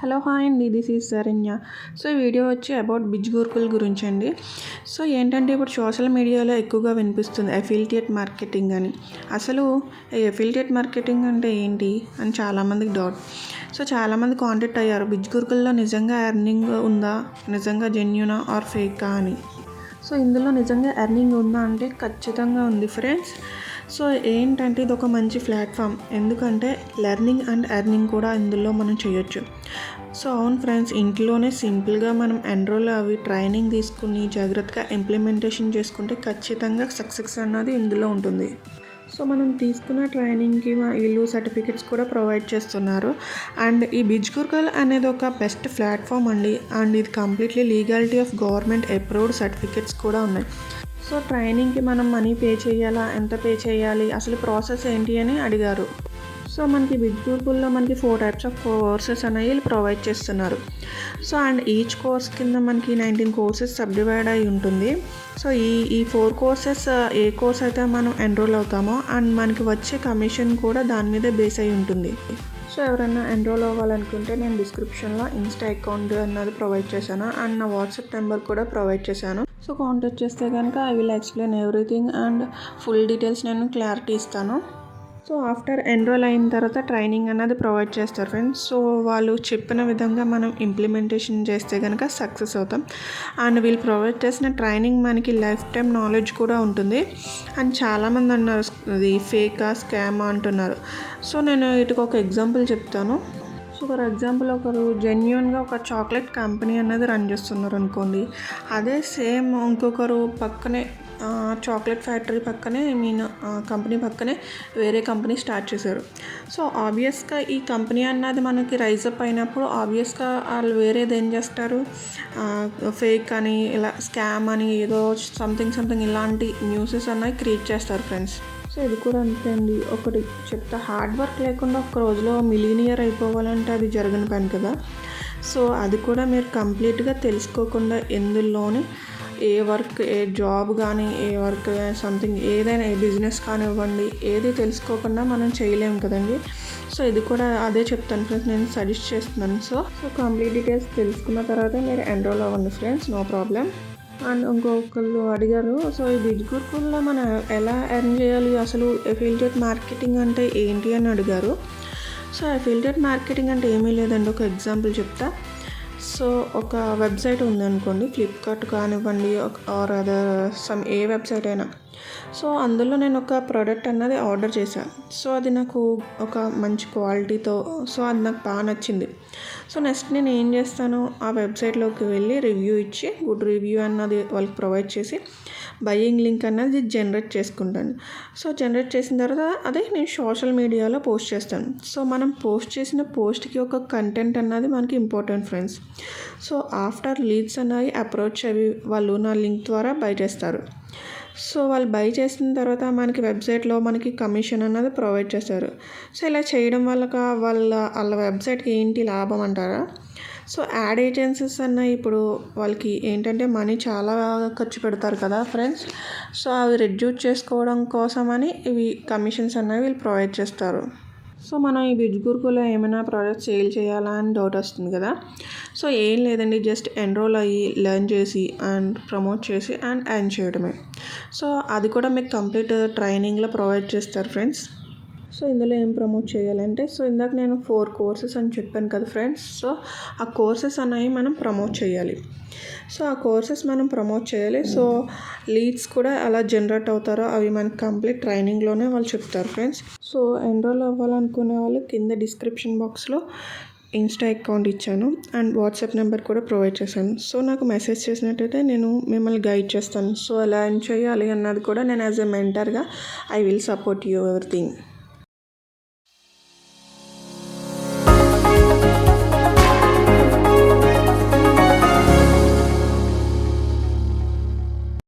Hello hi అండి, this is Saranya. So ఈ video వచ్చి అబౌట్ బిజ్గూర్కుల్ గురించి అండి. సో ఏంటంటే ఇప్పుడు సోషల్ మీడియాలో ఎక్కువగా వినిపిస్తుంది అఫిలియేట్ మార్కెటింగ్ అని. అసలు ఈ అఫిలియేట్ మార్కెటింగ్ అంటే ఏంటి అని చాలామందికి డౌట్. సో చాలామంది కాంటాక్ట్ అయ్యారు, బిజ్గూర్కుల్లో నిజంగా ఎర్నింగ్ ఉందా, నిజంగా జెన్యూనా ఆర్ ఫేకా అని. సో ఇందులో నిజంగా ఎర్నింగ్ ఉందా అంటే ఖచ్చితంగా ఉంది ఫ్రెండ్స్. సో ఏంటంటే ఇది ఒక మంచి ప్లాట్ఫామ్, ఎందుకంటే లెర్నింగ్ అండ్ ఎర్నింగ్ కూడా ఇందులో మనం చేయొచ్చు. సో అవును ఫ్రెండ్స్, ఇంట్లోనే సింపుల్గా మనం ఎన్రోల్ అవి ట్రైనింగ్ తీసుకుని జాగ్రత్తగా ఇంప్లిమెంటేషన్ చేసుకుంటే ఖచ్చితంగా సక్సెస్ అన్నది ఇందులో ఉంటుంది. సో మనం తీసుకున్న ట్రైనింగ్కి వీళ్ళు సర్టిఫికెట్స్ కూడా ప్రొవైడ్ చేస్తున్నారు. అండ్ ఈ బిజ్గూర్కుల్ అనేది ఒక బెస్ట్ ప్లాట్ఫామ్ అండి. అండ్ ఇది completely legality of government approved certificates కూడా ఉన్నాయి. సో ట్రైనింగ్కి మనం మనీ పే చేయాలా, ఎంత పే చేయాలి, అసలు ప్రాసెస్ ఏంటి అని అడిగారు. సో మనకి బిజ్గూర్కుల్లో మనకి 4 టైప్స్ ఆఫ్ కోర్సెస్ అనేవి ప్రొవైడ్ చేస్తున్నారు. సో అండ్ ఈచ్ కోర్స్ కింద మనకి 19 కోర్సెస్ సబ్డివైడ్ అయి ఉంటుంది. సో ఈ 4 కోర్సెస్ ఏ కోర్స్ అయితే మనం ఎన్రోల్ అవుతామో అండ్ మనకి వచ్చే కమిషన్ కూడా దాని మీదే బేస్ అయి ఉంటుంది. సో ఎవరైనా ఎన్రోల్ అవ్వాలనుకుంటే నేను డిస్క్రిప్షన్లో ఇన్స్టా అకౌంట్ అన్నది ప్రొవైడ్ చేశాను అండ్ నా వాట్సాప్ నెంబర్ కూడా ప్రొవైడ్ చేశాను. సో కాంటాక్ట్ చేస్తే కనుక I will explain everything and full details నేను క్లారిటీ ఇస్తాను. సో ఆఫ్టర్ ఎన్రోల్ అయిన తర్వాత ట్రైనింగ్ అన్నది ప్రొవైడ్ చేస్తారు ఫ్రెండ్స్. సో వాళ్ళు చెప్పిన విధంగా మనం ఇంప్లిమెంటేషన్ చేస్తే కనుక సక్సెస్ అవుతాం. అండ్ వీళ్ళు ప్రొవైడ్ చేసిన ట్రైనింగ్ మనకి లైఫ్ టైం నాలెడ్జ్ కూడా ఉంటుంది. అండ్ చాలామంది అన్నారు ఇది ఫేకా స్కామా అంటున్నారు. సో నేను వీటికి ఒక ఎగ్జాంపుల్ చెప్తాను. సో ఫర్ ఎగ్జాంపుల్ ఒకరు జెన్యూన్గా ఒక చాక్లెట్ కంపెనీ అనేది రన్ చేస్తున్నారు అనుకోండి. అదే సేమ్ ఇంకొకరు పక్కనే చాక్లెట్ ఫ్యాక్టరీ పక్కనే కంపెనీ పక్కనే వేరే కంపెనీ స్టార్ట్ చేశారు. సో ఆబ్వియస్గా ఈ కంపెనీ అన్నది మనకి రైజప్ అయినప్పుడు ఆబ్వియస్గా వాళ్ళు వేరేది ఏం చేస్తారు, ఫేక్ అని ఇలా స్కామ్ అని ఏదో సంథింగ్ ఇలాంటి న్యూసెస్ అన్నవి క్రియేట్ చేస్తారు ఫ్రెండ్స్. సో ఇది కూడా అంతే అండి. ఒకటి చెప్తా, హార్డ్ వర్క్ లేకుండా ఒక రోజులో మిలీనియర్ అయిపోవాలంటే అది జరగని పని కదా. సో అది కూడా మీరు కంప్లీట్గా తెలుసుకోకుండా ఎందులోని ఏ వర్క్, ఏ జాబ్ కానీ, ఏ వర్క్ సంథింగ్ ఏదైనా, ఏ బిజినెస్ కానివ్వండి, ఏది తెలుసుకోకుండా మనం చేయలేము కదండి. సో ఇది కూడా అదే చెప్తాను ఫ్రెండ్స్, నేను సజెస్ట్ చేస్తున్నాను. సో కంప్లీట్ డీటెయిల్స్ తెలుసుకున్న తర్వాత మీరు ఎన్రోల్ అవ్వండి ఫ్రెండ్స్, నో ప్రాబ్లం. అండ్ ఇంకొకళ్ళు అడిగారు, సో ఈ బిజ్గూర్కుల్లో మనం ఎలా ఎర్న్ చేయాలి, అసలు అఫిలియేట్ మార్కెటింగ్ అంటే ఏంటి అని అడిగారు. సో అఫిలియేట్ మార్కెటింగ్ అంటే ఏమీ లేదండి, ఒక ఎగ్జాంపుల్ చెప్తా. సో ఒక వెబ్సైట్ ఉంది అనుకోండి, ఫ్లిప్కార్ట్ కానివ్వండి ఆర్ అదర్ ఏ వెబ్సైట్ అయినా. సో అందులో నేను ఒక ప్రోడక్ట్ అన్నది ఆర్డర్ చేశాను. సో అది నాకు ఒక మంచి క్వాలిటీతో, సో అది నాకు బాగా నచ్చింది. సో నెక్స్ట్ నేను ఏం చేస్తాను, ఆ వెబ్సైట్లోకి వెళ్ళి రివ్యూ ఇచ్చి గుడ్ రివ్యూ అన్నది వాళ్ళకి ప్రొవైడ్ చేసి బయ్యింగ్ లింక్ అన్నది జనరేట్ చేసుకుంటాను. సో జనరేట్ చేసిన తర్వాత అదే నేను సోషల్ మీడియాలో పోస్ట్ చేస్తాను. సో మనం పోస్ట్ చేసిన పోస్ట్కి ఒక కంటెంట్ అన్నది మనకి important friends. So after leads అన్నవి అప్రోచ్ అవి వాళ్ళు నా లింక్ ద్వారా బై చేస్తారు. సో వాళ్ళు బై చేసిన తర్వాత మనకి వెబ్సైట్లో మనకి కమిషన్ అన్నది ప్రొవైడ్ చేస్తారు. సో ఇలా చేయడం వల్ల వాళ్ళ వెబ్సైట్కి ఏంటి లాభం అంటారా? సో యాడ్ ఏజెన్సీస్ అన్నవి ఇప్పుడు వాళ్ళకి ఏంటంటే మనీ చాలా ఖర్చు పెడతారు కదా ఫ్రెండ్స్. సో అవి రెడ్యూస్ చేసుకోవడం కోసమని ఇవి కమిషన్స్ అన్నవి వీళ్ళు ప్రొవైడ్ చేస్తారు. సో మనం ఈ బిజ్గూర్కుల్లో ఏమైనా ప్రోడక్ట్స్ సేల్ చేయాలా అని డౌట్ వస్తుంది కదా. సో ఏం లేదండి, జస్ట్ ఎన్రోల్ అయ్యి లెర్న్ చేసి అండ్ ప్రమోట్ చేసి అండ్ ఎర్న్ చేయడమే. సో అది కూడా మీకు కంప్లీట్ ట్రైనింగ్లో ప్రొవైడ్ చేస్తారు ఫ్రెండ్స్. సో ఇందులో ఏం ప్రమోట్ చేయాలంటే, సో ఇందాక నేను 4 కోర్సెస్ అని చెప్పాను కదా ఫ్రెండ్స్. సో ఆ కోర్సెస్ అనేవి మనం ప్రమోట్ చేయాలి. సో ఆ కోర్సెస్ మనం ప్రమోట్ చేయాలి. సో లీడ్స్ కూడా అలా జనరేట్ అవుతారో అవి మనకి కంప్లీట్ ట్రైనింగ్లోనే వాళ్ళు చెప్తారు ఫ్రెండ్స్. సో ఎన్రోల్ అవ్వాలనుకునే వాళ్ళు కింద డిస్క్రిప్షన్ బాక్స్లో ఇన్స్టా అకౌంట్ ఇచ్చాను అండ్ వాట్సాప్ నెంబర్ కూడా ప్రొవైడ్ చేశాను. సో నాకు మెసేజ్ చేసినట్టయితే నేను మిమ్మల్ని గైడ్ చేస్తాను. సో ఎలా ఎర్న్ చేయాలి అన్నది కూడా నేను యాజ్ ఎ మెంటర్గా I will support you everything.